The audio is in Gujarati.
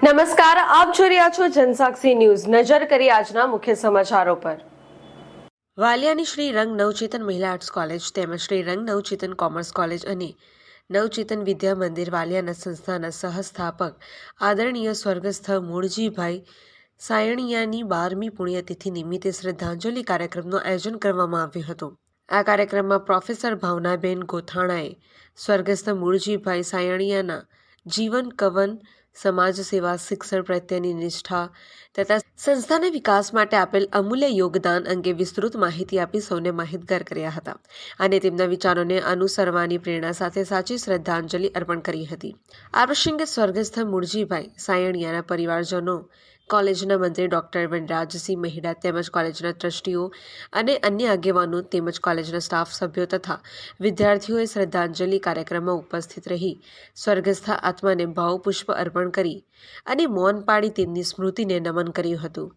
નમસ્કાર, આપ જોઈ રહ્યા છો જનસાક્ષી ન્યૂઝ। નજર કરી આજના મુખ્ય સમાચારો પર। વાલિયાની શ્રી રંગ નવચેતન મહિલા આર્ટ્સ કોલેજ તેમજ શ્રી રંગ નવચેતન કોમર્સ કોલેજ અને નવચેતન વિદ્યા મંદિર વાલિયાના સંસ્થાના સહસ્થાપક આદરણીય સ્વર્ગસ્થ મૂળજીભાઈ સાયણિયાની 12મી પુણ્યતિથિ નિમિત્તે શ્રદ્ધાંજલિ કાર્યક્રમનું આયોજન કરવામાં આવ્યું હતું। આ કાર્યક્રમમાં પ્રોફેસર ભાવનાબેન ગોથાણાએ સ્વર્ગસ્થ મૂળજીભાઈ સાયણિયાના જીવન કવન, સમાજ સેવા, શિક્ષણ પ્રત્યેની નિષ્ઠા તથા સંસ્થાના વિકાસ માટે આપેલ અમૂલ્ય યોગદાન અંગે વિસ્તૃત માહિતી આપી સૌને માહિતગાર કર્યા હતા અને તેમના વિચારોને અનુસરવાની પ્રેરણા સાથે સાચી શ્રદ્ધાંજલિ અર્પણ કરી હતી। આ પ્રસંગે સ્વર્ગસ્થ મૂળજીભાઈ સાયણિયાના પરિવારજનો, કોલેજના મંત્રી ડોક્ટર વનરાજસિંહ મહેડા તેમજ કોલેજના ટ્રસ્ટીઓ અને અન્ય આગેવાનો તેમજ કોલેજના સ્ટાફ સભ્યો તથા વિદ્યાર્થીઓએ શ્રદ્ધાંજલિ કાર્યક્રમમાં ઉપસ્થિત રહી સ્વર્ગસ્થ આત્માને ભાવપુષ્પ અર્પણ કરી અને મૌન પાળી તેમની સ્મૃતિને નમન કર્યું હતું।